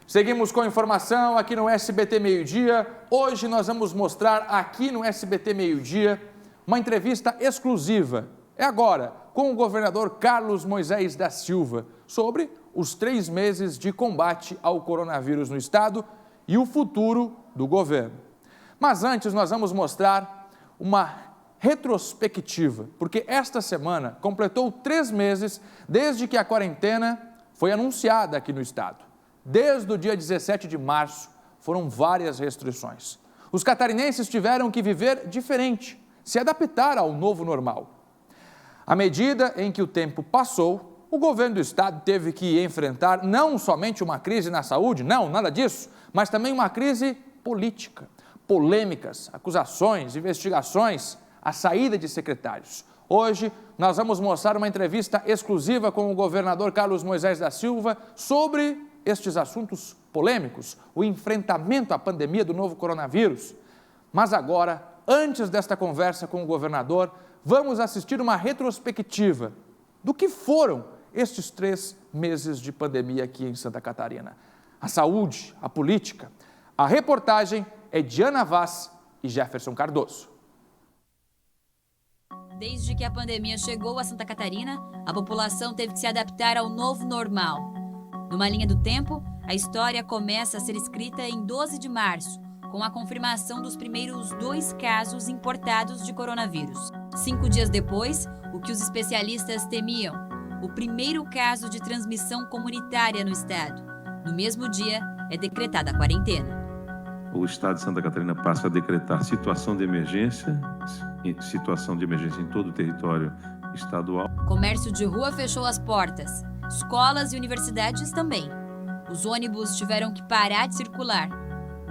Seguimos com informação aqui no SBT Meio-Dia. Hoje nós vamos mostrar aqui no SBT Meio-Dia uma entrevista exclusiva. É agora, com o governador Carlos Moisés da Silva, sobre os 3 meses de combate ao coronavírus no estado e o futuro do governo. Mas antes nós vamos mostrar uma retrospectiva, porque esta semana completou 3 meses desde que a quarentena foi anunciada aqui no estado. Desde o dia 17 de março, foram várias restrições. Os catarinenses tiveram que viver diferente, se adaptar ao novo normal. À medida em que o tempo passou, o governo do estado teve que enfrentar não somente uma crise na saúde, não, nada disso, mas também uma crise política, polêmicas, acusações, investigações, a saída de secretários. Hoje, nós vamos mostrar uma entrevista exclusiva com o governador Carlos Moisés da Silva sobre estes assuntos polêmicos, o enfrentamento à pandemia do novo coronavírus. Mas agora, antes desta conversa com o governador, vamos assistir uma retrospectiva do que foram estes 3 meses de pandemia aqui em Santa Catarina. A saúde, a política. A reportagem é de Ana Vaz e Jefferson Cardoso. Desde que a pandemia chegou a Santa Catarina, a população teve que se adaptar ao novo normal. Numa linha do tempo, a história começa a ser escrita em 12 de março, com a confirmação dos primeiros 2 casos importados de coronavírus. 5 dias depois, o que os especialistas temiam, o primeiro caso de transmissão comunitária no estado. No mesmo dia, é decretada a quarentena. O estado de Santa Catarina passa a decretar situação de emergência em todo o território estadual. O comércio de rua fechou as portas, escolas e universidades também. Os ônibus tiveram que parar de circular.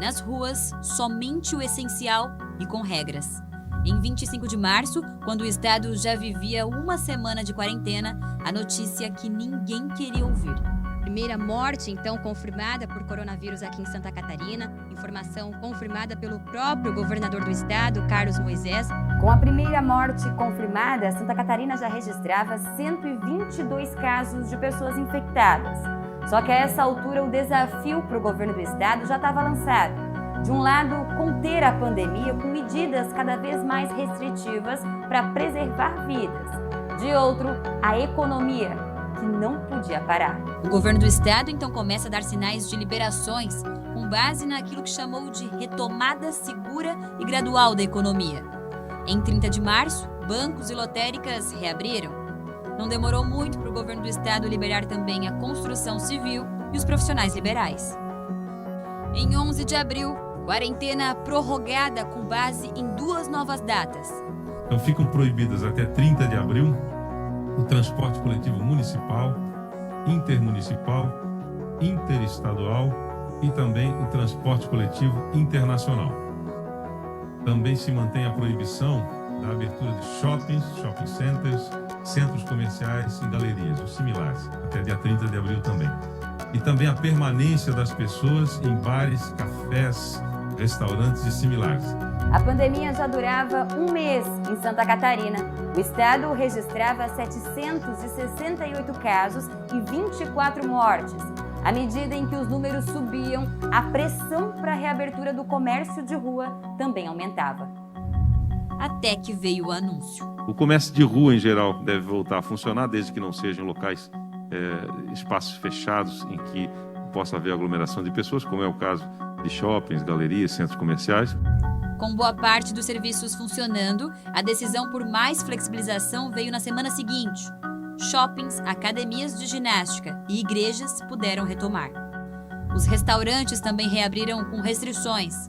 Nas ruas, somente o essencial e com regras. Em 25 de março, quando o estado já vivia 1 semana de quarentena, a notícia que ninguém queria ouvir. Primeira morte, então, confirmada por coronavírus aqui em Santa Catarina. Informação confirmada pelo próprio governador do estado, Carlos Moisés. Com a primeira morte confirmada, Santa Catarina já registrava 122 casos de pessoas infectadas. Só que a essa altura o desafio para o governo do estado já estava lançado. De um lado, conter a pandemia com medidas cada vez mais restritivas para preservar vidas. De outro, a economia, que não podia parar. O governo do estado então começa a dar sinais de liberações com base naquilo que chamou de retomada segura e gradual da economia. Em 30 de março, bancos e lotéricas reabriram. Não demorou muito para o governo do estado liberar também a construção civil e os profissionais liberais. Em 11 de abril, quarentena prorrogada com base em 2 novas datas. Então ficam proibidas até 30 de abril o transporte coletivo municipal, intermunicipal, interestadual e também o transporte coletivo internacional. Também se mantém a proibição da abertura de shoppings, shopping centers, centros comerciais e galerias, os similares, até dia 30 de abril também. E também a permanência das pessoas em bares, cafés, restaurantes e similares. A pandemia já durava 1 mês em Santa Catarina. O estado registrava 768 casos e 24 mortes. À medida em que os números subiam, a pressão para a reabertura do comércio de rua também aumentava. Até que veio o anúncio. O comércio de rua, em geral, deve voltar a funcionar, desde que não sejam locais, espaços fechados em que possa haver aglomeração de pessoas, como é o caso de shoppings, galerias, centros comerciais. Com boa parte dos serviços funcionando, a decisão por mais flexibilização veio na semana seguinte. Shoppings, academias de ginástica e igrejas puderam retomar. Os restaurantes também reabriram com restrições.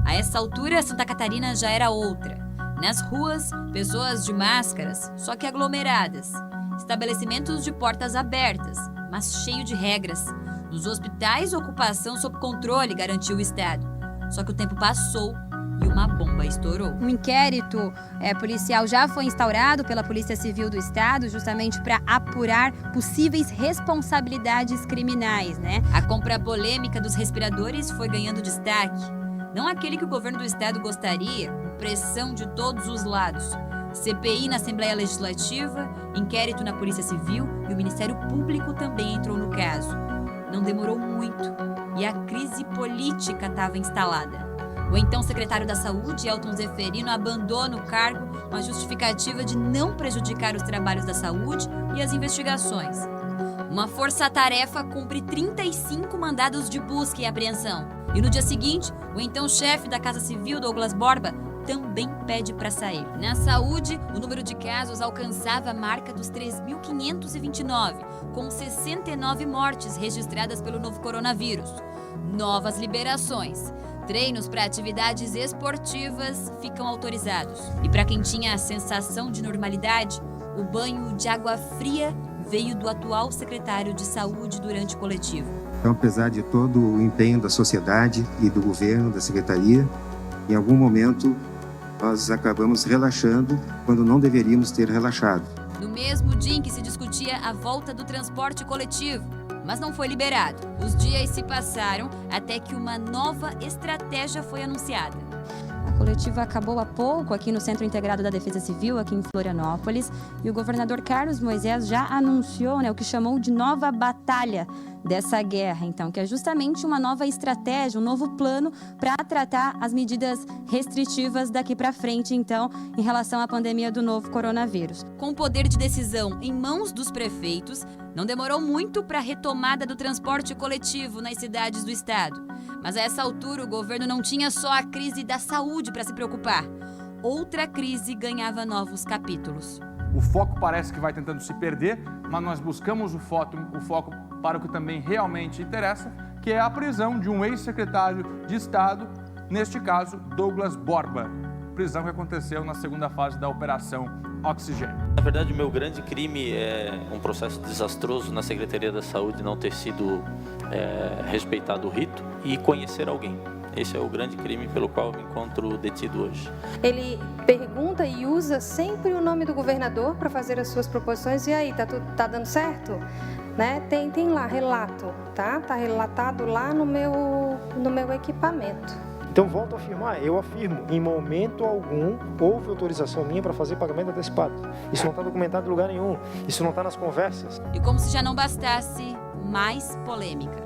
A essa altura, Santa Catarina já era outra. Nas ruas, pessoas de máscaras, só que aglomeradas. Estabelecimentos de portas abertas, mas cheio de regras. Nos hospitais, ocupação sob controle, garantiu o Estado. Só que o tempo passou e uma bomba estourou. Um inquérito policial já foi instaurado pela Polícia Civil do Estado, justamente para apurar possíveis responsabilidades criminais, né? A compra polêmica dos respiradores foi ganhando destaque. Não aquele que o governo do Estado gostaria, com pressão de todos os lados. CPI na Assembleia Legislativa, inquérito na Polícia Civil e o Ministério Público também entrou no caso. Não demorou muito e e a crise política estava instalada. O então secretário da Saúde, Elton Zeferino, abandona o cargo com a justificativa de não prejudicar os trabalhos da saúde e as investigações. Uma força-tarefa cumpre 35 mandados de busca e apreensão. E no dia seguinte, o então chefe da Casa Civil, Douglas Borba, também pede para sair. Na saúde, o número de casos alcançava a marca dos 3.529, com 69 mortes registradas pelo novo coronavírus. Novas liberações. Treinos para atividades esportivas ficam autorizados. E para quem tinha a sensação de normalidade, o banho de água fria veio do atual secretário de Saúde durante o coletivo. Então, apesar de todo o empenho da sociedade e do governo, da secretaria, em algum momento nós acabamos relaxando quando não deveríamos ter relaxado. No mesmo dia em que se discutia a volta do transporte coletivo, mas não foi liberado. Os dias se passaram até que uma nova estratégia foi anunciada. A coletiva acabou há pouco aqui no Centro Integrado da Defesa Civil, aqui em Florianópolis, e o governador Carlos Moisés já anunciou o que chamou de nova batalha dessa guerra, então, que é justamente uma nova estratégia, um novo plano para tratar as medidas restritivas daqui para frente, então, em relação à pandemia do novo coronavírus. Com o poder de decisão em mãos dos prefeitos, não demorou muito para a retomada do transporte coletivo nas cidades do estado. Mas a essa altura, o governo não tinha só a crise da saúde para se preocupar. Outra crise ganhava novos capítulos. O foco parece que vai tentando se perder, mas nós buscamos o foco para o que também realmente interessa, que é a prisão de um ex-secretário de Estado, neste caso, Douglas Borba. Prisão que aconteceu na segunda fase da Operação Oxigênio. Na verdade, o meu grande crime é um processo desastroso na Secretaria da Saúde não ter sido respeitado o rito e conhecer alguém. Esse é o grande crime pelo qual eu me encontro detido hoje. Ele pergunta e usa sempre o nome do governador para fazer as suas proposições. E aí, tá dando certo? Né? Tem lá relato, tá? Tá relatado lá no meu equipamento. Então, volto a afirmar, eu afirmo, em momento algum houve autorização minha para fazer pagamento antecipado. Isso não está documentado em lugar nenhum, isso não está nas conversas. E como se já não bastasse, mais polêmica.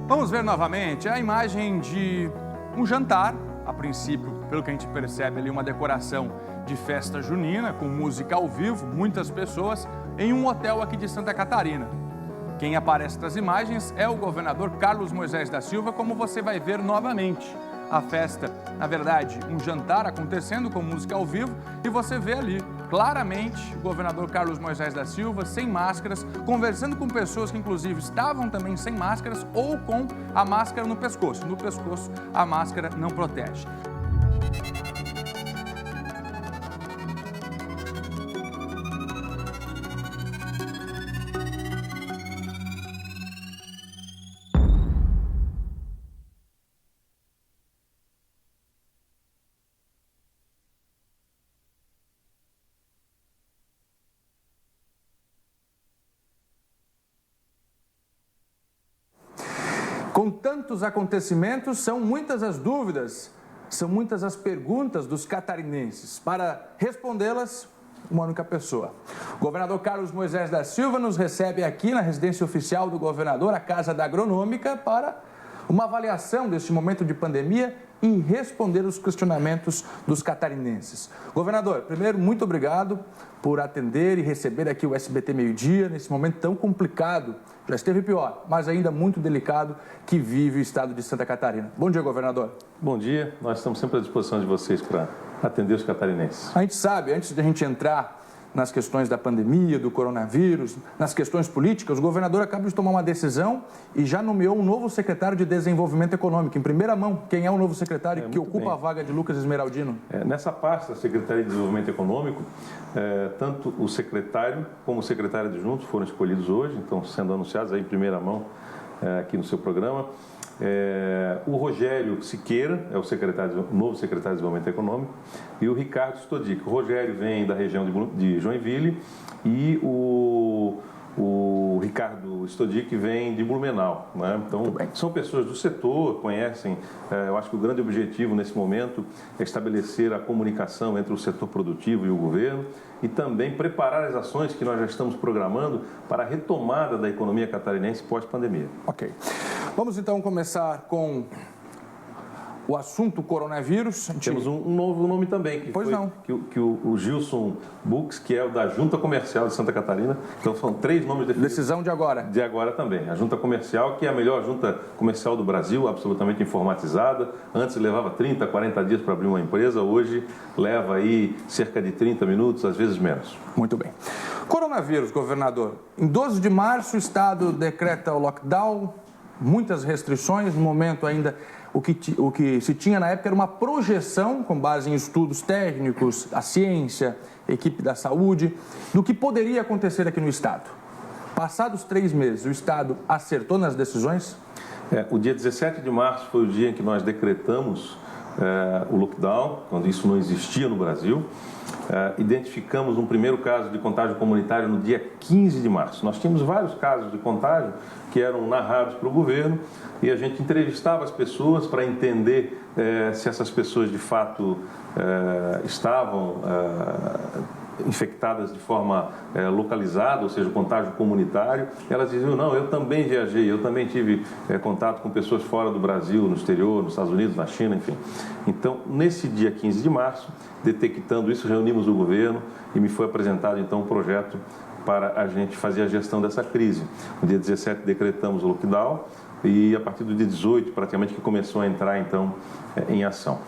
Vamos ver novamente a imagem de um jantar, a princípio, pelo que a gente percebe ali, uma decoração de festa junina, com música ao vivo, muitas pessoas, em um hotel aqui de Santa Catarina. Quem aparece nas imagens é o governador Carlos Moisés da Silva, como você vai ver novamente. A festa, na verdade, um jantar acontecendo com música ao vivo e você vê ali, claramente, o governador Carlos Moisés da Silva, sem máscaras, conversando com pessoas que, inclusive, estavam também sem máscaras ou com a máscara no pescoço. No pescoço, a máscara não protege. Com tantos acontecimentos, são muitas as dúvidas, são muitas as perguntas dos catarinenses. Para respondê-las, uma única pessoa. O governador Carlos Moisés da Silva nos recebe aqui na residência oficial do governador, a Casa da Agronômica, para uma avaliação deste momento de pandemia e responder os questionamentos dos catarinenses. Governador, primeiro, muito obrigado por atender e receber aqui o SBT Meio-Dia nesse momento tão complicado. Já esteve pior, mas ainda muito delicado que vive o estado de Santa Catarina. Bom dia, governador. Bom dia, nós estamos sempre à disposição de vocês para atender os catarinenses. A gente sabe, antes de a gente entrar nas questões da pandemia, do coronavírus, nas questões políticas, o governador acaba de tomar uma decisão e já nomeou um novo secretário de Desenvolvimento Econômico. Em primeira mão, quem é o novo secretário que ocupa a vaga de Lucas Esmeraldino? Nessa pasta da Secretaria de Desenvolvimento Econômico, tanto o secretário como o secretário adjunto foram escolhidos hoje, estão sendo anunciados aí em primeira mão aqui no seu programa. O Rogério Siqueira é o novo secretário de Desenvolvimento Econômico e o Ricardo Stodic. O Rogério vem da região de Joinville e o Ricardo Stodic vem de Blumenau, né? Então, são pessoas do setor, conhecem. Eu acho que o grande objetivo nesse momento é estabelecer a comunicação entre o setor produtivo e o governo e também preparar as ações que nós já estamos programando para a retomada da economia catarinense pós-pandemia. Ok. Vamos então começar com o assunto coronavírus. Temos um novo nome também, que o Gilson Bux, que é o da Junta Comercial de Santa Catarina. Então são 3 nomes definidos. Decisão de agora. De agora também. A Junta Comercial, que é a melhor junta comercial do Brasil, absolutamente informatizada. Antes levava 30, 40 dias para abrir uma empresa, hoje leva aí cerca de 30 minutos, às vezes menos. Muito bem. Coronavírus, governador. Em 12 de março o Estado decreta o lockdown, muitas restrições, no momento ainda o que se tinha na época era uma projeção, com base em estudos técnicos, a ciência, a equipe da saúde, do que poderia acontecer aqui no Estado. Passados 3 meses, o Estado acertou nas decisões? O dia 17 de março foi o dia em que nós decretamos o lockdown, quando isso não existia no Brasil. Identificamos um primeiro caso de contágio comunitário no dia 15 de março. Nós tínhamos vários casos de contágio que eram narrados para o governo e a gente entrevistava as pessoas para entender se essas pessoas de fato estavam infectadas de forma localizada, ou seja, contágio comunitário. Elas diziam, não, eu também viajei, eu também tive contato com pessoas fora do Brasil, no exterior, nos Estados Unidos, na China, enfim. Então, nesse dia 15 de março, detectando isso, reunimos o governo e me foi apresentado, então, um projeto para a gente fazer a gestão dessa crise. No dia 17, decretamos o lockdown e, a partir do dia 18, praticamente, que começou a entrar, então, em ação.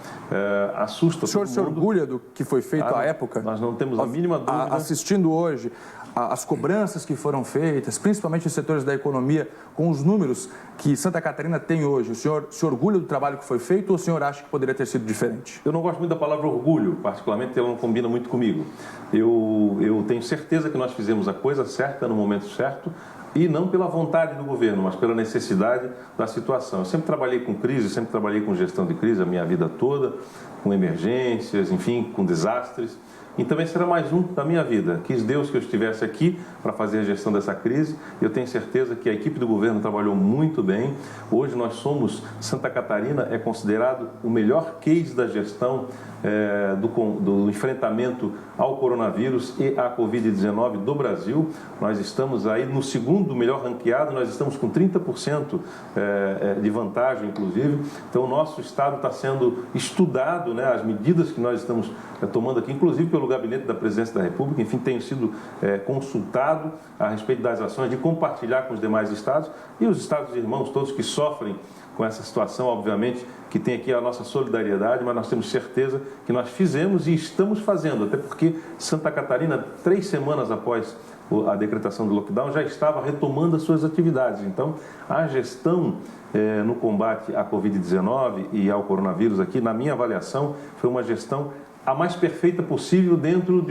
Assusta. O senhor se orgulha do que foi feito à época? Nós não temos a mínima dúvida. Assistindo hoje as cobranças que foram feitas, principalmente em setores da economia, com os números que Santa Catarina tem hoje, o senhor se orgulha do trabalho que foi feito ou o senhor acha que poderia ter sido diferente? Eu não gosto muito da palavra orgulho, particularmente ela não combina muito comigo. Eu tenho certeza que nós fizemos a coisa certa no momento certo, e não pela vontade do governo, mas pela necessidade da situação. Eu sempre trabalhei com crise, sempre trabalhei com gestão de crise a minha vida toda, com emergências, enfim, com desastres. E também será mais um da minha vida. Quis Deus que eu estivesse aqui para fazer a gestão dessa crise. Eu tenho certeza que a equipe do governo trabalhou muito bem. Hoje nós somos, Santa Catarina é considerado o melhor case da gestão do enfrentamento ao coronavírus e à Covid-19 do Brasil. Nós estamos aí no segundo melhor ranqueado, nós estamos com 30% de vantagem, inclusive. Então, o nosso estado está sendo estudado, né, as medidas que nós estamos tomando aqui, inclusive pelo Gabinete da Presidência da República, enfim, tenho sido consultado a respeito das ações de compartilhar com os demais estados e os estados irmãos todos que sofrem com essa situação, obviamente, que tem aqui a nossa solidariedade, mas nós temos certeza que nós fizemos e estamos fazendo, até porque Santa Catarina, 3 semanas após a decretação do lockdown, já estava retomando as suas atividades. Então, a gestão no combate à Covid-19 e ao coronavírus aqui, na minha avaliação, foi uma gestão a mais perfeita possível dentro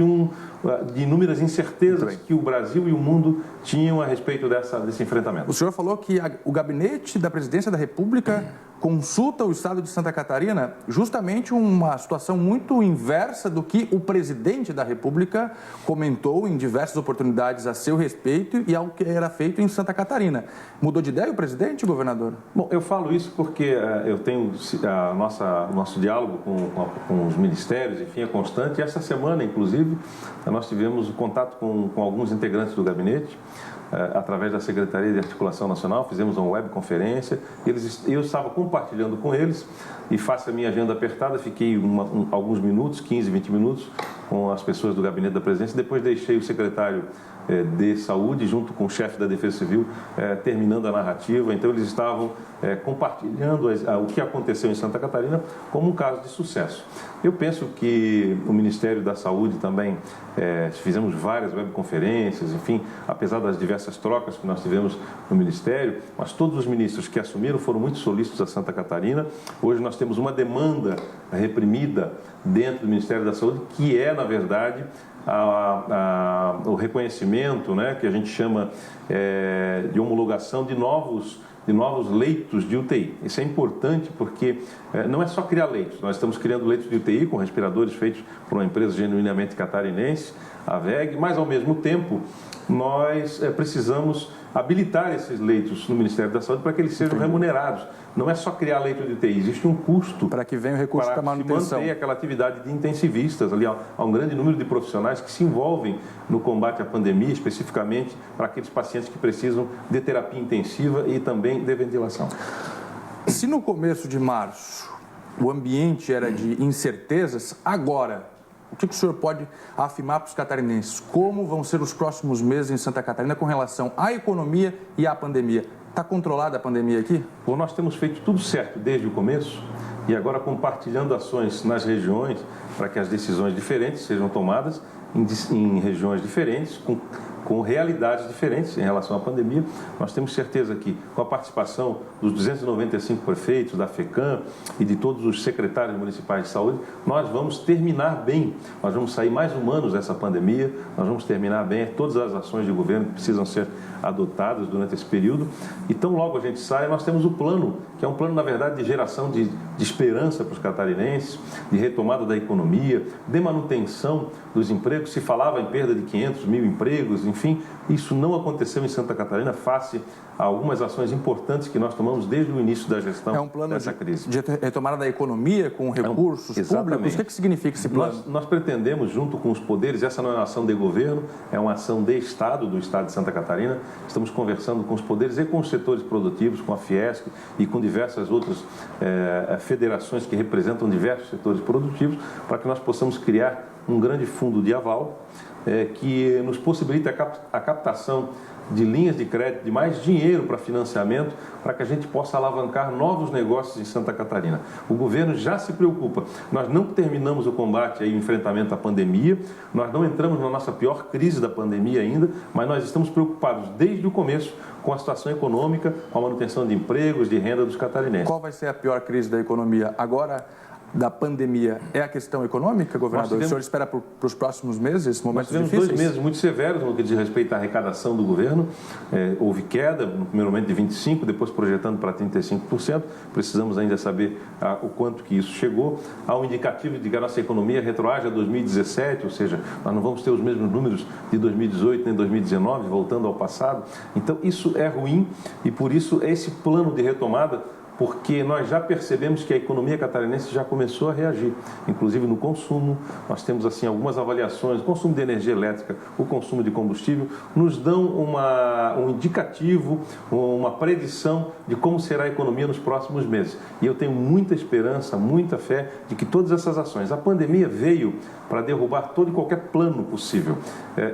de inúmeras incertezas que o Brasil e o mundo tinham a respeito desse enfrentamento. O senhor falou que o Gabinete da Presidência da República consulta o Estado de Santa Catarina, justamente uma situação muito inversa do que o presidente da República comentou em diversas oportunidades a seu respeito e ao que era feito em Santa Catarina. Mudou de ideia o presidente, governador? Bom, eu falo isso porque eu tenho o nosso diálogo com os ministérios, enfim, é constante. E essa semana, inclusive, nós tivemos contato com alguns integrantes do gabinete, através da Secretaria de Articulação Nacional, fizemos uma webconferência, eu estava compartilhando com eles e, face à minha agenda apertada, fiquei alguns minutos, 15, 20 minutos, com as pessoas do Gabinete da Presidência, depois deixei o secretário de Saúde, junto com o chefe da Defesa Civil, terminando a narrativa. Então, eles estavam compartilhando o que aconteceu em Santa Catarina como um caso de sucesso. Eu penso que o Ministério da Saúde também, fizemos várias webconferências, enfim, apesar das diversas trocas que nós tivemos no Ministério, mas todos os ministros que assumiram foram muito solícitos a Santa Catarina. Hoje nós temos uma demanda reprimida dentro do Ministério da Saúde, que é, na verdade, o reconhecimento, né, que a gente chama de homologação de novos leitos de UTI. Isso é importante porque não é só criar leitos, nós estamos criando leitos de UTI com respiradores feitos por uma empresa genuinamente catarinense, a VEG, mas ao mesmo tempo nós precisamos habilitar esses leitos no Ministério da Saúde para que eles sejam remunerados. Não é só criar leito de UTI, existe um custo para que venha o recurso para manutenção. Manter aquela atividade de intensivistas. Ali há um grande número de profissionais que se envolvem no combate à pandemia, especificamente para aqueles pacientes que precisam de terapia intensiva e também de ventilação. Se no começo de março o ambiente era de incertezas, agora, o que o senhor pode afirmar para os catarinenses? Como vão ser os próximos meses em Santa Catarina com relação à economia e à pandemia? Está controlada a pandemia aqui? Bom, nós temos feito tudo certo desde o começo e agora compartilhando ações nas regiões para que as decisões diferentes sejam tomadas em regiões diferentes, com realidades diferentes em relação à pandemia. Nós temos certeza que, com a participação dos 295 prefeitos, da FECAM e de todos os secretários municipais de saúde, nós vamos terminar bem, nós vamos sair mais humanos dessa pandemia, nós vamos terminar bem todas as ações de governo que precisam ser adotadas durante esse período. E tão logo a gente sai, nós temos o plano, que é um plano, na verdade, de geração de esperança para os catarinenses, de retomada da economia, de manutenção dos empregos. Se falava em perda de 500 mil empregos, enfim, isso não aconteceu em Santa Catarina face a algumas ações importantes que nós tomamos desde o início da gestão. É um plano dessa crise. De retomada da economia com recursos públicos? O que significa esse plano? Nós pretendemos, junto com os poderes, essa não é uma ação de governo, é uma ação de Estado, do Estado de Santa Catarina. Estamos conversando com os poderes e com os setores produtivos, com a Fiesc e com diversas outras federações que representam diversos setores produtivos, para que nós possamos criar um grande fundo de aval que nos possibilite a captação de linhas de crédito, de mais dinheiro para financiamento, para que a gente possa alavancar novos negócios em Santa Catarina. O governo já se preocupa. Nós não terminamos o combate e o enfrentamento à pandemia, nós não entramos na nossa pior crise da pandemia ainda, mas nós estamos preocupados desde o começo com a situação econômica, com a manutenção de empregos, de renda dos catarinenses. Qual vai ser a pior crise da economia agora? Da pandemia é a questão econômica, governador? O senhor espera para os próximos meses, momentos difíceis? Nós tivemos 2 meses muito severos no que diz respeito à arrecadação do governo. Houve queda, no primeiro momento de 25%, depois projetando para 35%. Precisamos ainda saber o quanto que isso chegou. Há um indicativo de que a nossa economia retroage a 2017, ou seja, nós não vamos ter os mesmos números de 2018 nem 2019, voltando ao passado. Então, isso é ruim e, por isso, esse plano de retomada, porque nós já percebemos que a economia catarinense já começou a reagir, inclusive no consumo. Nós temos assim algumas avaliações, o consumo de energia elétrica, o consumo de combustível, nos dão um indicativo, uma predição de como será a economia nos próximos meses. E eu tenho muita esperança, muita fé de que todas essas ações, a pandemia veio para derrubar todo e qualquer plano possível.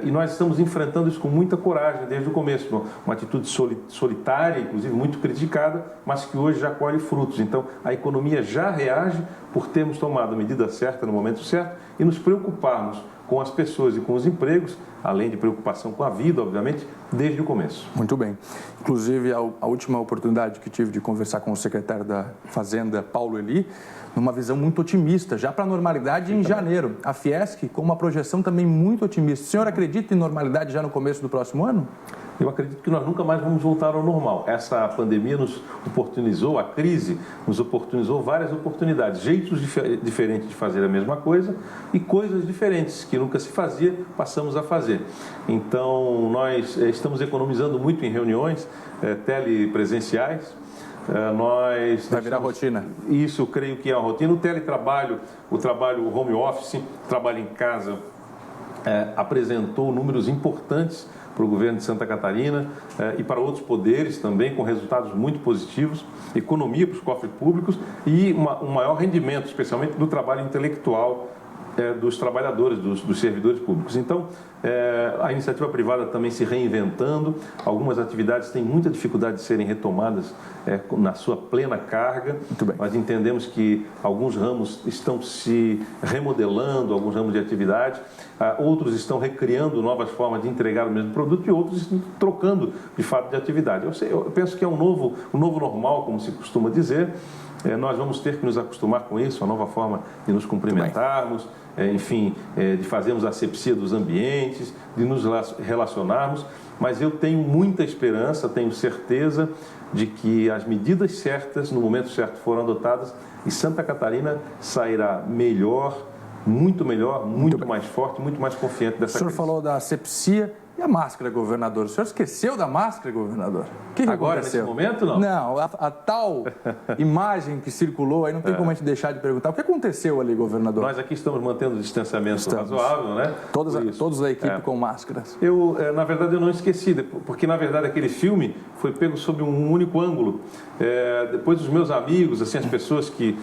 E nós estamos enfrentando isso com muita coragem desde o começo, uma atitude solitária, inclusive muito criticada, mas que hoje já colhe frutos. Então, a economia já reage por termos tomado a medida certa no momento certo e nos preocuparmos com as pessoas e com os empregos, além de preocupação com a vida, obviamente, desde o começo. Muito bem. Inclusive, a última oportunidade que tive de conversar com o secretário da Fazenda, Paulo Eli, numa visão muito otimista, já para a normalidade em janeiro. A Fiesc com uma projeção também muito otimista. O senhor acredita em normalidade já no começo do próximo ano? Eu acredito que nós nunca mais vamos voltar ao normal. Essa pandemia nos oportunizou, a crise nos oportunizou várias oportunidades, jeitos diferentes de fazer a mesma coisa e coisas diferentes que nunca se fazia, passamos a fazer. Então, nós estamos economizando muito em reuniões telepresenciais. Vai virar rotina. Isso, eu creio que é a rotina. O teletrabalho, o trabalho home office, o trabalho em casa, apresentou números importantes para o governo de Santa Catarina e para outros poderes também, com resultados muito positivos, economia para os cofres públicos e um maior rendimento, especialmente do trabalho intelectual dos trabalhadores, dos servidores públicos. Então, a iniciativa privada também se reinventando, algumas atividades têm muita dificuldade de serem retomadas na sua plena carga. Muito bem. Nós entendemos que alguns ramos estão se remodelando, alguns ramos de atividade, outros estão recriando novas formas de entregar o mesmo produto e outros estão trocando, de fato, de atividade. Eu penso que é um novo normal, como se costuma dizer. Nós vamos ter que nos acostumar com isso, a nova forma de nos cumprimentarmos, enfim, de fazermos a asepsia dos ambientes, de nos relacionarmos, mas eu tenho muita esperança, tenho certeza de que as medidas certas, no momento certo, foram adotadas e Santa Catarina sairá melhor, muito mais forte, muito mais confiante dessa crise. O senhor falou da asepsia. E a máscara, governador? O senhor esqueceu da máscara, governador? O que agora, aconteceu? nesse momento, não? Não, a tal imagem que circulou, aí não tem como a gente deixar de perguntar. O que aconteceu ali, governador? Nós aqui estamos mantendo o distanciamento razoável, né? Todos da equipe com máscaras. Na verdade, eu não esqueci, porque, na verdade, aquele filme foi pego sob um único ângulo. Depois os meus amigos, assim, as pessoas que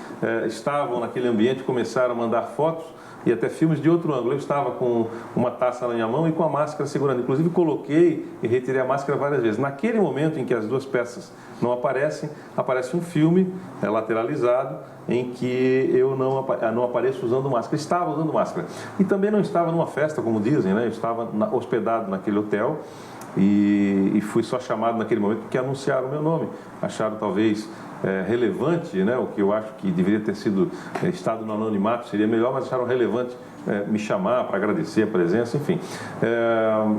estavam naquele ambiente começaram a mandar fotos e até filmes de outro ângulo. Eu estava com uma taça na minha mão e com a máscara segurando. Inclusive, coloquei e retirei a máscara várias vezes. Naquele momento em que as duas peças não aparecem, aparece um filme lateralizado em que eu não apareço usando máscara. Estava usando máscara. E também não estava numa festa, como dizem, né? Eu estava hospedado naquele hotel e fui só chamado naquele momento porque anunciaram o meu nome. Acharam talvez relevante, né? O que eu acho que deveria ter sido estado no anonimato seria melhor, mas acharam relevante me chamar para agradecer a presença, enfim.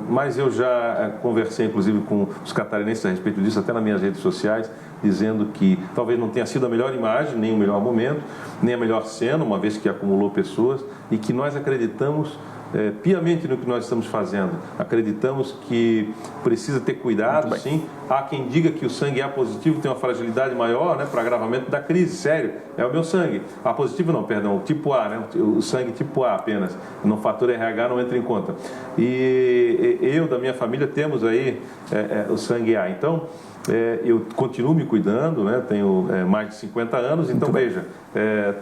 Mas eu já conversei, inclusive, com os catarinenses a respeito disso, até nas minhas redes sociais, dizendo que talvez não tenha sido a melhor imagem, nem o melhor momento, nem a melhor cena, uma vez que acumulou pessoas, e que nós acreditamos piamente no que nós estamos fazendo. Acreditamos que precisa ter cuidado, sim. Há quem diga que o sangue A positivo tem uma fragilidade maior, né, para agravamento da crise, sério. É o meu sangue. A positivo não, perdão, o tipo A, né, o sangue tipo A apenas. No fator RH não entra em conta. E eu, da minha família, temos aí o sangue A. Então, eu continuo me cuidando, né? Tenho mais de 50 anos, então veja,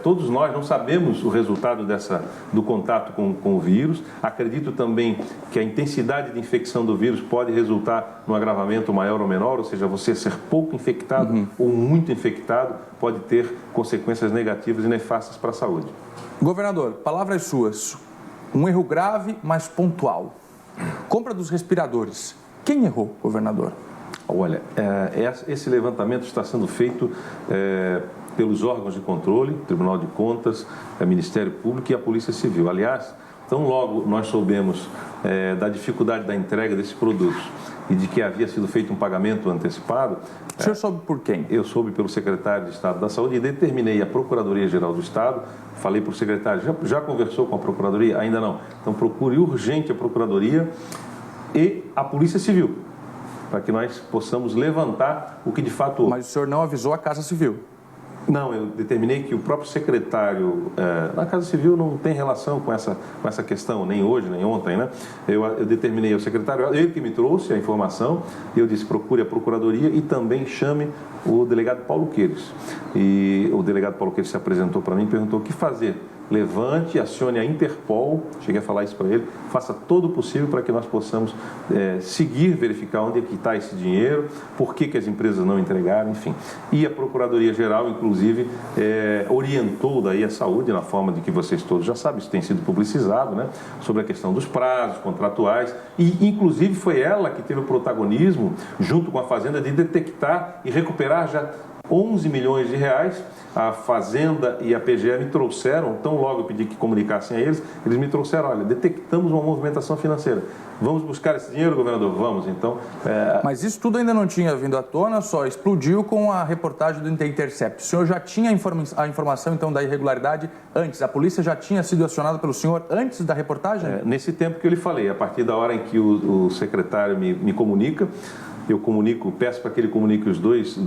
todos nós não sabemos o resultado do contato com o vírus. Acredito também que a intensidade de infecção do vírus pode resultar num agravamento maior ou menor, ou seja, você ser pouco infectado ou muito infectado pode ter consequências negativas e nefastas para a saúde. Governador, palavras suas. Um erro grave, mas pontual. Compra dos respiradores. Quem errou, governador? Olha, esse levantamento está sendo feito pelos órgãos de controle, Tribunal de Contas, Ministério Público e a Polícia Civil. Aliás, tão logo nós soubemos da dificuldade da entrega desses produtos e de que havia sido feito um pagamento antecipado. O senhor soube por quem? Eu soube pelo secretário de Estado da Saúde e determinei a Procuradoria-Geral do Estado. Falei para o secretário, já conversou com a Procuradoria? Ainda não. Então procure urgente a Procuradoria e a Polícia Civil, para que nós possamos levantar o que de fato houve. Mas o senhor não avisou a Casa Civil? Não, eu determinei que o próprio secretário, na Casa Civil não tem relação com essa questão, nem hoje, nem ontem, né? Eu determinei ao secretário, ele que me trouxe a informação, eu disse, procure a Procuradoria e também chame o delegado Paulo Queiroz. E o delegado Paulo Queiroz se apresentou para mim e perguntou o que fazer. Levante, acione a Interpol, cheguei a falar isso para ele, faça todo o possível para que nós possamos seguir, verificar onde é que está esse dinheiro, por que as empresas não entregaram, enfim. E a Procuradoria-Geral, inclusive, orientou daí a saúde, na forma de que vocês todos já sabem, isso tem sido publicizado, né, sobre a questão dos prazos contratuais, e inclusive foi ela que teve o protagonismo, junto com a Fazenda, de detectar e recuperar já 11 milhões de reais. A Fazenda e a PGE me trouxeram, tão logo eu pedi que comunicassem a eles, eles me trouxeram, olha, detectamos uma movimentação financeira. Vamos buscar esse dinheiro, governador? Vamos, então. Mas isso tudo ainda não tinha vindo à tona, só explodiu com a reportagem do The Intercept. O senhor já tinha a informação, então, da irregularidade antes? A polícia já tinha sido acionada pelo senhor antes da reportagem? Nesse tempo que eu lhe falei, a partir da hora em que o secretário me comunica, eu peço para que ele comunique os dois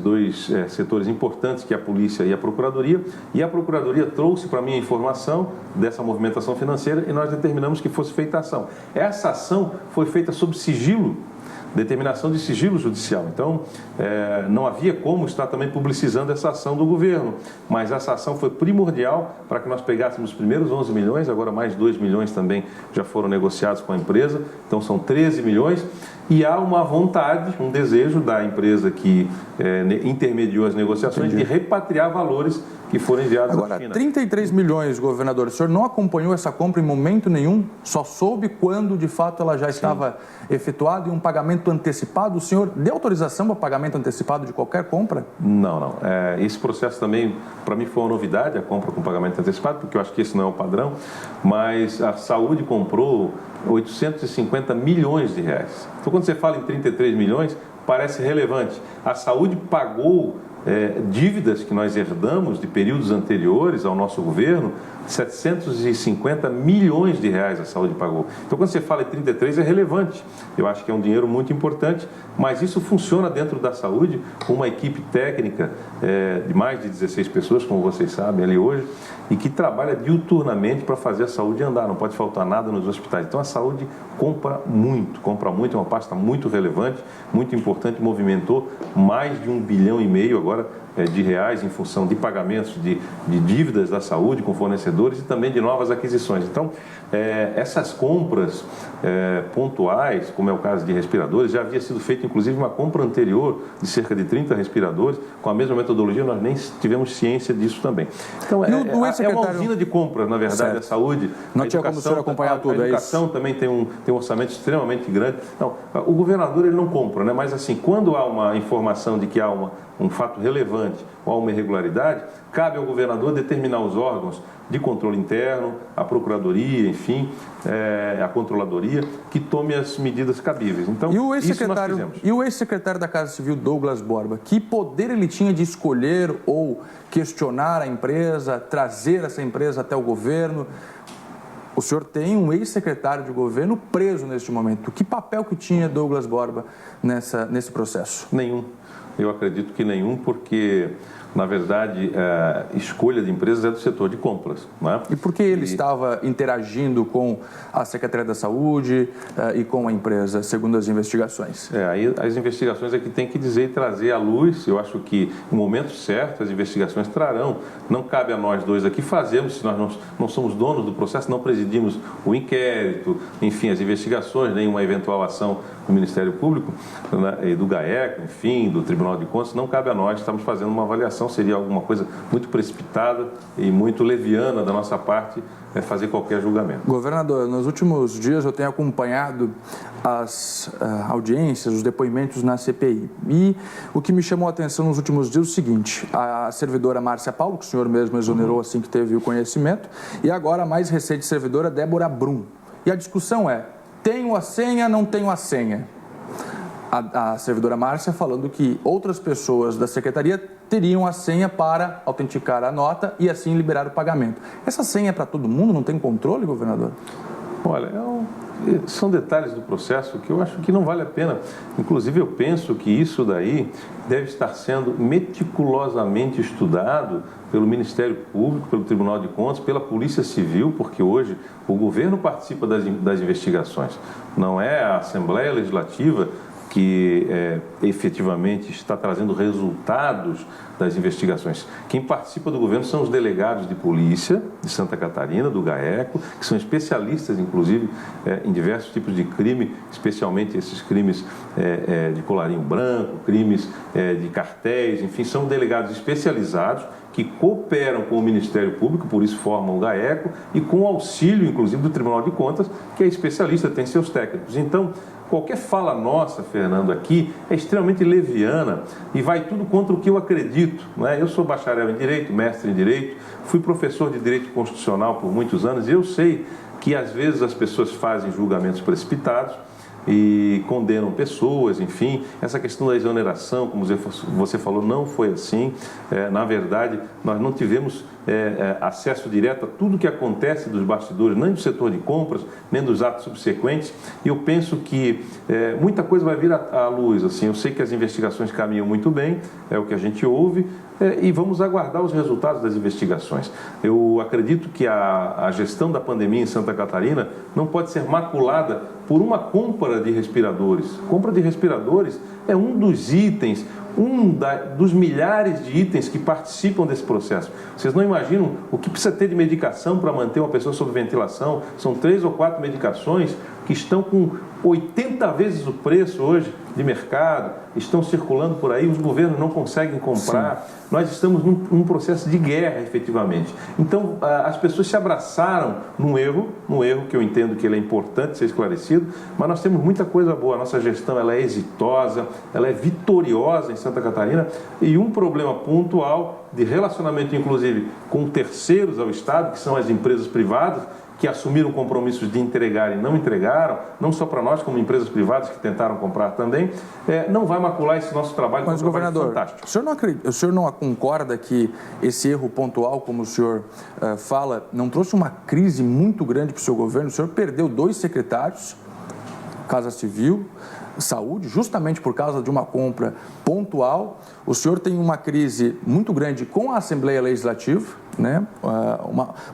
setores importantes, que é a polícia e a procuradoria trouxe para mim a informação dessa movimentação financeira e nós determinamos que fosse feita a ação. Essa ação foi feita sob sigilo, determinação de sigilo judicial. Então, não havia como estar também publicizando essa ação do governo, mas essa ação foi primordial para que nós pegássemos os primeiros 11 milhões, agora mais 2 milhões também já foram negociados com a empresa, então são 13 milhões, e há uma vontade, um desejo da empresa que intermediou as negociações de repatriar valores que foram enviados à China. Agora, 33 milhões, governador, o senhor não acompanhou essa compra em momento nenhum? Só soube quando, de fato, ela já estava efetuada e um pagamento antecipado? O senhor deu autorização para pagamento antecipado de qualquer compra? Não. Esse processo também, para mim, foi uma novidade, a compra com pagamento antecipado, porque eu acho que esse não é o padrão, mas a Saúde comprou 850 milhões de reais. Então, quando você fala em 33 milhões, parece relevante. A Saúde pagou dívidas que nós herdamos de períodos anteriores ao nosso governo, 750 milhões de reais a saúde pagou. Então, quando você fala em 33, é relevante. Eu acho que é um dinheiro muito importante, mas isso funciona dentro da saúde com uma equipe técnica de mais de 16 pessoas, como vocês sabem ali hoje, e que trabalha diuturnamente para fazer a saúde andar. Não pode faltar nada nos hospitais. Então, a saúde compra muito, é uma pasta muito relevante, muito importante, movimentou mais de 1,5 bilhão agora de reais em função de pagamentos de dívidas da saúde com fornecedores e também de novas aquisições. Então, essas compras pontuais, como é o caso de respiradores, já havia sido feita inclusive uma compra anterior de cerca de 30 respiradores, com a mesma metodologia, nós nem tivemos ciência disso também. Então, é uma usina de compras, na verdade, certo. A saúde. Não tinha como o senhor acompanhar tudo, a educação também tem um orçamento extremamente grande. Não, o governador ele não compra, né? Mas assim, quando há uma informação de que há um fato relevante ou há uma irregularidade, cabe ao governador determinar os órgãos de controle interno, a procuradoria, enfim, a controladoria, que tome as medidas cabíveis. Então, e o ex-secretário da Casa Civil, Douglas Borba, que poder ele tinha de escolher ou questionar a empresa, trazer essa empresa até o governo? O senhor tem um ex-secretário de governo preso neste momento. Que papel que tinha Douglas Borba nesse processo? Nenhum. Eu acredito que nenhum, porque, na verdade, a escolha de empresas é do setor de compras. Né? E por que ele estava interagindo com a Secretaria da Saúde e com a empresa, segundo as investigações? Aí as investigações é que tem que dizer e trazer à luz. Eu acho que, no momento certo, as investigações trarão. Não cabe a nós dois aqui fazermos, se nós não somos donos do processo, não presidimos o inquérito, enfim, as investigações, nem uma eventual ação do Ministério Público, né, do GAECO, enfim, do Tribunal de Contas, não cabe a nós, estamos fazendo uma avaliação, seria alguma coisa muito precipitada e muito leviana da nossa parte fazer qualquer julgamento. Governador, nos últimos dias eu tenho acompanhado as audiências, os depoimentos na CPI. E o que me chamou a atenção nos últimos dias é o seguinte: a servidora Márcia Paulo, que o senhor mesmo exonerou assim que teve o conhecimento, e agora a mais recente servidora, Débora Brum. E a discussão é: tenho a senha, não tenho a senha? A servidora Márcia falando que outras pessoas da secretaria teriam a senha para autenticar a nota e assim liberar o pagamento. Essa senha é para todo mundo? Não tem controle, governador? Olha, são detalhes do processo que eu acho que não vale a pena. Inclusive, eu penso que isso daí deve estar sendo meticulosamente estudado pelo Ministério Público, pelo Tribunal de Contas, pela Polícia Civil, porque hoje o governo participa das investigações. Não é a Assembleia Legislativa que efetivamente está trazendo resultados das investigações. Quem participa do governo são os delegados de polícia de Santa Catarina, do GAECO, que são especialistas, inclusive, em diversos tipos de crime, especialmente esses crimes de colarinho branco, crimes de cartéis, enfim, são delegados especializados que cooperam com o Ministério Público, por isso formam o GAECO, e com o auxílio, inclusive, do Tribunal de Contas, que é especialista, tem seus técnicos. Então, qualquer fala nossa, Fernando, aqui é extremamente leviana e vai tudo contra o que eu acredito. Né? Eu sou bacharel em Direito, mestre em Direito, fui professor de Direito Constitucional por muitos anos e eu sei que, às vezes, as pessoas fazem julgamentos precipitados e condenam pessoas, enfim. Essa questão da exoneração, como você falou, não foi assim. Na verdade, nós não tivemos acesso direto a tudo que acontece dos bastidores, nem do setor de compras, nem dos atos subsequentes. E eu penso que muita coisa vai vir à luz. Assim, eu sei que as investigações caminham muito bem, é o que a gente ouve, e vamos aguardar os resultados das investigações. Eu acredito que a gestão da pandemia em Santa Catarina não pode ser maculada por uma compra de respiradores. Compra de respiradores é um dos itens, dos milhares de itens que participam desse processo. Vocês não imaginam o que precisa ter de medicação para manter uma pessoa sob ventilação. São 3 ou 4 medicações que estão com 80 vezes o preço hoje de mercado, estão circulando por aí, os governos não conseguem comprar. Sim. Nós estamos num processo de guerra, efetivamente. Então, as pessoas se abraçaram num erro que eu entendo que ele é importante ser esclarecido, mas nós temos muita coisa boa. A nossa gestão ela é exitosa, ela é vitoriosa em Santa Catarina, e um problema pontual de relacionamento, inclusive, com terceiros ao Estado, que são as empresas privadas, que assumiram compromissos de entregar e não entregaram, não só para nós, como empresas privadas que tentaram comprar também, não vai macular esse nosso trabalho. Mas, governador, fantástico. O senhor não concorda que esse erro pontual, como o senhor fala, não trouxe uma crise muito grande para o seu governo? O senhor perdeu 2 secretários, Casa Civil, Saúde, justamente por causa de uma compra pontual. O senhor tem uma crise muito grande com a Assembleia Legislativa, né?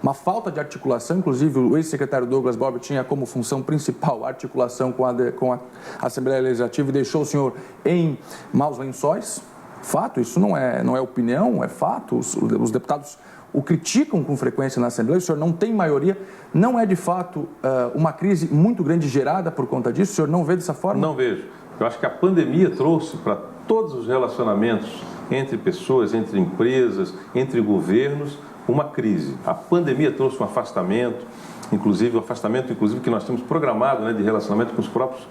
Uma falta de articulação, inclusive o ex-secretário Douglas Bob tinha como função principal a articulação com a Assembleia Legislativa e deixou o senhor em maus lençóis. Fato, isso não é opinião, é fato. Os deputados o criticam com frequência na Assembleia, o senhor não tem maioria. Não é, de fato, uma crise muito grande gerada por conta disso? O senhor não vê dessa forma? Não vejo. Eu acho que a pandemia trouxe para todos os relacionamentos entre pessoas, entre empresas, entre governos, uma crise. A pandemia trouxe um afastamento, inclusive o afastamento que nós temos programado, né, de relacionamento com os próprios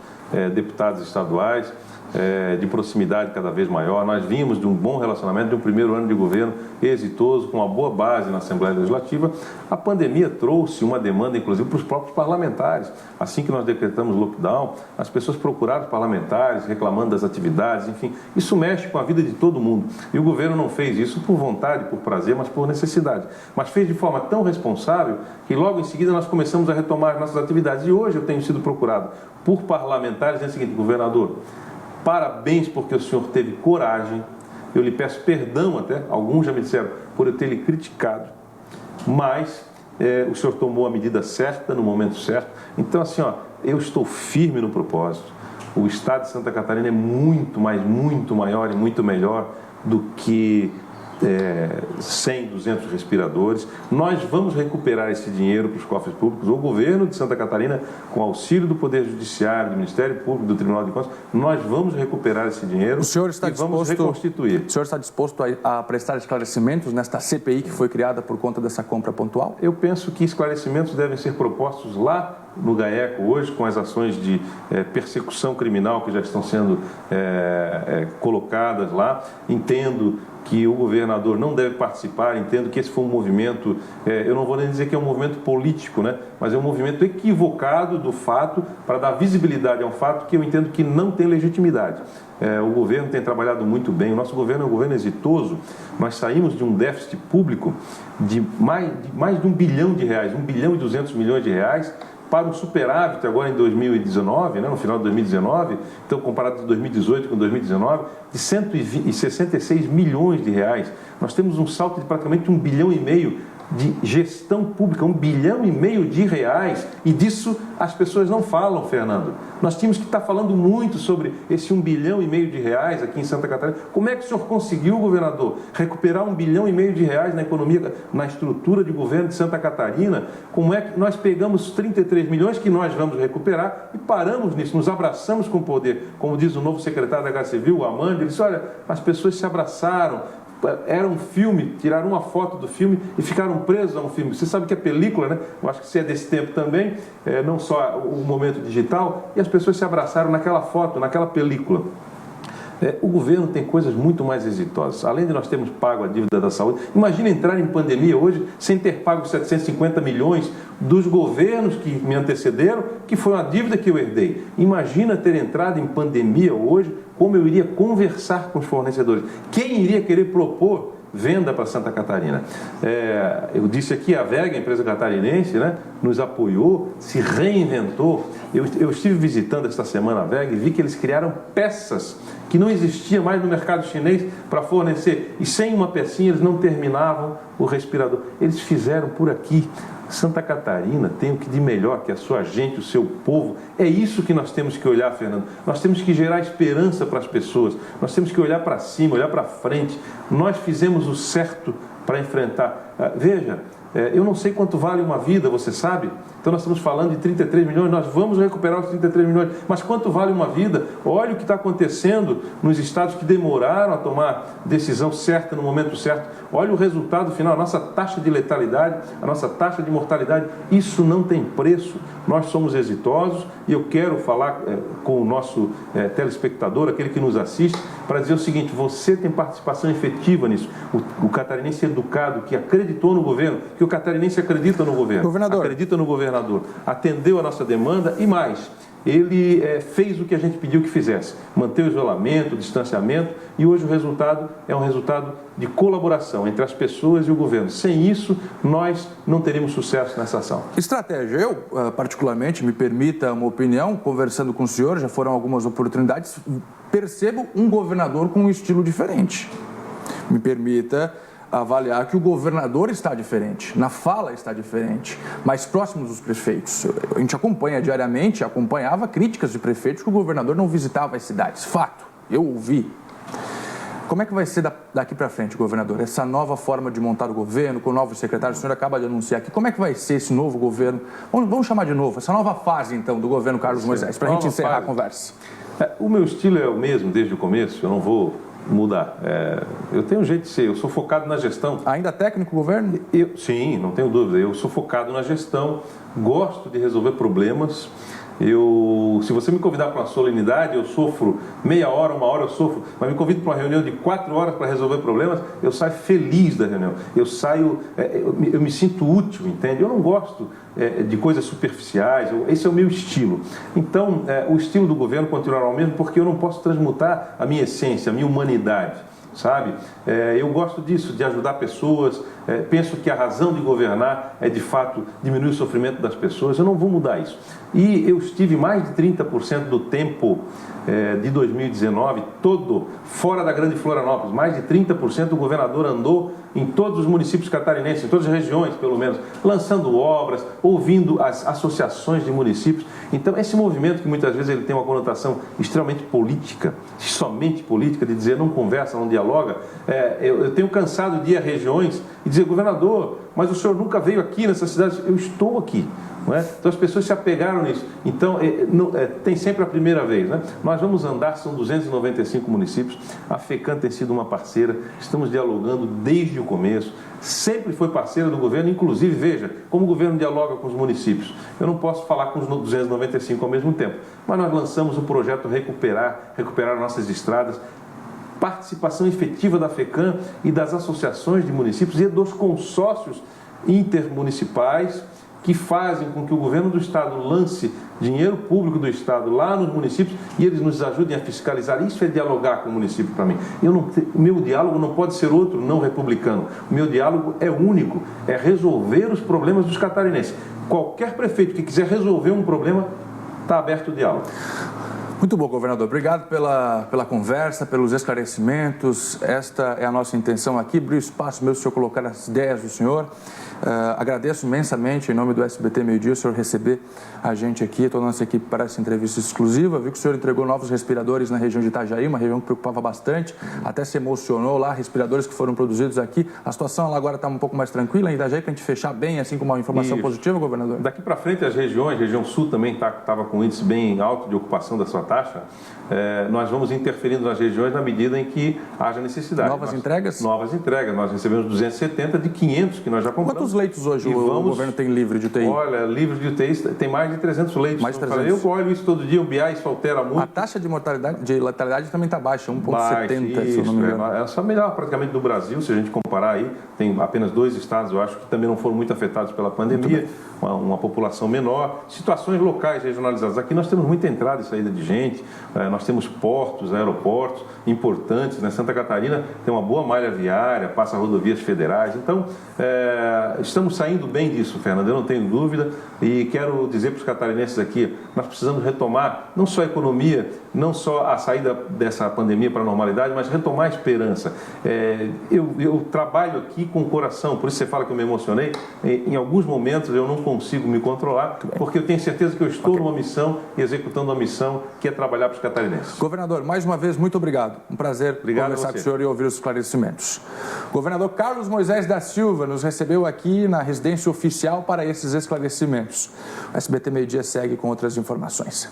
deputados estaduais, de proximidade cada vez maior. Nós vimos de um bom relacionamento, de um primeiro ano de governo exitoso, com uma boa base na Assembleia Legislativa. A pandemia trouxe uma demanda, inclusive, para os próprios parlamentares. Assim que nós decretamos lockdown, as pessoas procuraram os parlamentares, reclamando das atividades, enfim. Isso mexe com a vida de todo mundo. E o governo não fez isso por vontade, por prazer, mas por necessidade. Mas fez de forma tão responsável que logo em seguida nós começamos a retomar nossas atividades. E hoje eu tenho sido procurado por parlamentares dizendo o seguinte: governador, parabéns porque o senhor teve coragem, eu lhe peço perdão até, alguns já me disseram, por eu ter lhe criticado, mas o senhor tomou a medida certa, no momento certo. Então, assim, eu estou firme no propósito. O estado de Santa Catarina é muito maior e muito melhor do que 100, 200 respiradores. Nós vamos recuperar esse dinheiro para os cofres públicos. O governo de Santa Catarina, com auxílio do Poder Judiciário, do Ministério Público, do Tribunal de Contas, nós vamos recuperar esse dinheiro vamos reconstituir. O senhor está disposto a prestar esclarecimentos nesta CPI que foi criada por conta dessa compra pontual? Eu penso que esclarecimentos devem ser propostos lá no GAECO hoje, com as ações de persecução criminal que já estão sendo colocadas lá. Entendo que o governador não deve participar, entendo que esse foi um movimento, eu não vou nem dizer que é um movimento político, né? Mas é um movimento equivocado do fato, para dar visibilidade a um fato que eu entendo que não tem legitimidade. O governo tem trabalhado muito bem, o nosso governo é um governo exitoso. Nós saímos de um déficit público de mais de R$1 bilhão, R$1 bilhão e 200 milhões de reais, para um superávit agora em 2019, né, no final de 2019, então comparado de 2018 com 2019, de 166 milhões de reais. Nós temos um salto de praticamente R$1,5 bilhão de gestão pública, R$1,5 bilhão de reais, e disso as pessoas não falam, Fernando. Nós tínhamos que estar falando muito sobre esse R$1,5 bilhão de reais aqui em Santa Catarina. Como é que o senhor conseguiu, governador, recuperar R$1,5 bilhão de reais na economia, na estrutura de governo de Santa Catarina? Como é que nós pegamos 33 milhões que nós vamos recuperar e paramos nisso, nos abraçamos com o poder? Como diz o novo secretário da Casa Civil, o Amanda, ele disse: olha, as pessoas se abraçaram, era um filme, tiraram uma foto do filme e ficaram presos a um filme. Você sabe que é película, né? Eu acho que você é desse tempo também, não só o momento digital, e as pessoas se abraçaram naquela foto, naquela película. O governo tem coisas muito mais exitosas. Além de nós termos pago a dívida da saúde, imagina entrar em pandemia hoje sem ter pago 750 milhões dos governos que me antecederam, que foi uma dívida que eu herdei. Imagina ter entrado em pandemia hoje, como eu iria conversar com os fornecedores. Quem iria querer propor venda para Santa Catarina? Eu disse aqui, a VEG, a empresa catarinense, né, nos apoiou, se reinventou. Eu estive visitando esta semana a VEG e vi que eles criaram peças que não existia mais no mercado chinês para fornecer. E sem uma pecinha eles não terminavam o respirador. Eles fizeram por aqui. Santa Catarina tem o que de melhor, que a sua gente, o seu povo. É isso que nós temos que olhar, Fernando. Nós temos que gerar esperança para as pessoas. Nós temos que olhar para cima, olhar para frente. Nós fizemos o certo para enfrentar. Veja, eu não sei quanto vale uma vida, você sabe? Então nós estamos falando de 33 milhões, nós vamos recuperar os 33 milhões. Mas quanto vale uma vida? Olha o que está acontecendo nos estados que demoraram a tomar decisão certa no momento certo. Olha o resultado final, a nossa taxa de letalidade, a nossa taxa de mortalidade. Isso não tem preço. Nós somos exitosos e eu quero falar com o nosso telespectador, aquele que nos assiste, para dizer o seguinte: você tem participação efetiva nisso. O catarinense educado, que acreditou no governo, que o catarinense acredita no governo, acredita no governador, atendeu a nossa demanda e mais. Ele fez o que a gente pediu que fizesse, manter o isolamento, o distanciamento, e hoje o resultado é um resultado de colaboração entre as pessoas e o governo. Sem isso, nós não teríamos sucesso nessa ação. Estratégia. Eu, particularmente, me permita uma opinião, conversando com o senhor, já foram algumas oportunidades, percebo um governador com um estilo diferente. Me permita avaliar que o governador está diferente, na fala está diferente, mais próximo dos prefeitos. A gente acompanhava críticas de prefeitos que o governador não visitava as cidades. Fato, eu ouvi. Como é que vai ser daqui para frente, governador, essa nova forma de montar o governo, com novos secretários, o senhor acaba de anunciar aqui, como é que vai ser esse novo governo, vamos chamar de novo, essa nova fase, então, do governo Carlos Moisés, para a gente encerrar a conversa? O meu estilo é o mesmo desde o começo, eu não vou mudar. Eu tenho um jeito de ser, eu sou focado na gestão. Ainda técnico o governo? Sim, não tenho dúvida, eu sou focado na gestão, gosto de resolver problemas. Se você me convidar para uma solenidade, eu sofro meia hora, uma hora eu sofro, mas me convido para uma reunião de 4 horas para resolver problemas, eu saio feliz da reunião, eu me sinto útil, entende? Eu não gosto de coisas superficiais, esse é o meu estilo. Então, o estilo do governo continuará o mesmo, porque eu não posso transmutar a minha essência, a minha humanidade, sabe? Eu gosto disso, de ajudar pessoas, penso que a razão de governar é, de fato, diminuir o sofrimento das pessoas, eu não vou mudar isso. E eu estive mais de 30% do tempo de 2019, todo fora da Grande Florianópolis, mais de 30% o governador andou em todos os municípios catarinenses, em todas as regiões, pelo menos, lançando obras, ouvindo as associações de municípios. Então, esse movimento, que muitas vezes ele tem uma conotação extremamente política, somente política, de dizer não conversa, não dialoga, eu tenho cansado de ir a regiões e dizer, governador, mas o senhor nunca veio aqui nessa cidade. Eu estou aqui. Não é? Então as pessoas se apegaram nisso. Então tem sempre a primeira vez. Né? Nós vamos andar, são 295 municípios. A FECAM tem sido uma parceira, estamos dialogando desde o começo. Sempre foi parceira do governo, inclusive, veja, como o governo dialoga com os municípios. Eu não posso falar com os 295 ao mesmo tempo, mas nós lançamos o projeto Recuperar Nossas Estradas, participação efetiva da FECAM e das associações de municípios e dos consórcios intermunicipais que fazem com que o governo do estado lance dinheiro público do estado lá nos municípios e eles nos ajudem a fiscalizar. Isso é dialogar com o município para mim. O meu diálogo não pode ser outro não republicano. O meu diálogo é único, é resolver os problemas dos catarinenses. Qualquer prefeito que quiser resolver um problema, está aberto o diálogo. Muito bom, governador. Obrigado pela conversa, pelos esclarecimentos. Esta é a nossa intenção aqui, abrir espaço mesmo, o senhor colocar as ideias do senhor. Agradeço imensamente, em nome do SBT Meio Dia, o senhor receber a gente aqui, toda a nossa equipe, para essa entrevista exclusiva. Vi que o senhor entregou novos respiradores na região de Itajaí, uma região que preocupava bastante, até se emocionou lá, respiradores que foram produzidos aqui. A situação lá agora está um pouco mais tranquila em Itajaí, para a gente fechar bem, assim, com uma informação positiva, governador? Daqui para frente, as regiões, região sul também estava com um índice bem alto de ocupação da sua taxa. Nós vamos interferindo nas regiões na medida em que haja necessidade. Novas entregas? Novas entregas. Nós recebemos 270 de 500 que nós já compramos. Quantos leitos hoje o governo tem livre de UTI? Olha, livre de UTI tem mais de 300 leitos. Mais de 300? Eu olho isso todo dia, o BIA isso altera muito. A taxa de mortalidade, de letalidade também está baixa, 1,70, se eu não me engano. É a melhor praticamente do Brasil, se a gente comparar aí. Tem apenas 2 estados, eu acho, que também não foram muito afetados pela pandemia. Uma população menor. Situações locais regionalizadas. Aqui nós temos muita entrada e saída de gente. Nós temos portos, aeroportos importantes. Né? Santa Catarina tem uma boa malha viária, passa rodovias federais. Então, estamos saindo bem disso, Fernando, eu não tenho dúvida. E quero dizer para os catarinenses aqui, nós precisamos retomar não só a economia, não só a saída dessa pandemia para a normalidade, mas retomar a esperança. Eu trabalho aqui com o coração, por isso você fala que eu me emocionei. Em alguns momentos eu não consigo me controlar, porque eu tenho certeza que eu estou numa missão e executando uma missão que é trabalhar para os catarinenses. Governador, mais uma vez, muito obrigado. Um prazer conversar com o senhor e ouvir os esclarecimentos. Governador Carlos Moisés da Silva nos recebeu aqui na residência oficial para esses esclarecimentos. O SBT Meio Dia segue com outras informações.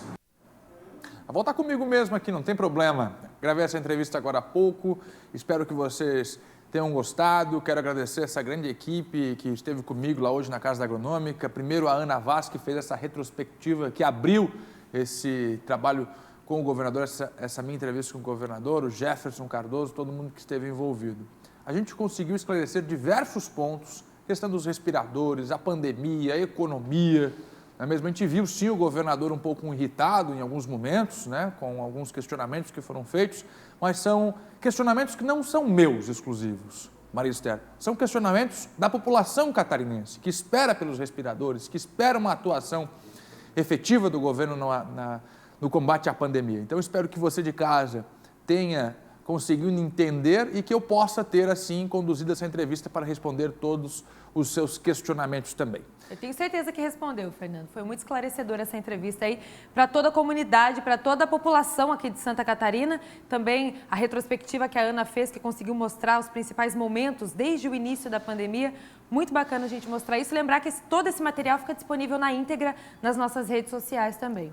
Volta comigo mesmo aqui, não tem problema. Gravei essa entrevista agora há pouco, espero que vocês tenham gostado. Quero agradecer essa grande equipe que esteve comigo lá hoje na Casa da Agronômica. Primeiro a Ana Vaz, que fez essa retrospectiva, que abriu esse trabalho com o governador, essa minha entrevista com o governador, o Jefferson Cardoso, todo mundo que esteve envolvido. a gente conseguiu esclarecer diversos pontos, questão dos respiradores, a pandemia, a economia, não é mesmo? A gente viu sim o governador um pouco irritado em alguns momentos, né, com alguns questionamentos que foram feitos, mas são questionamentos que não são meus exclusivos, Maria Esther, são questionamentos da população catarinense, que espera pelos respiradores, que espera uma atuação efetiva do governo no combate à pandemia. Então, eu espero que você de casa tenha conseguido entender e que eu possa ter, assim, conduzido essa entrevista para responder todos os seus questionamentos também. Eu tenho certeza que respondeu, Fernando. Foi muito esclarecedora essa entrevista aí para toda a comunidade, para toda a população aqui de Santa Catarina. Também a retrospectiva que a Ana fez, que conseguiu mostrar os principais momentos desde o início da pandemia. Muito bacana a gente mostrar isso. Lembrar que todo esse material fica disponível na íntegra nas nossas redes sociais também.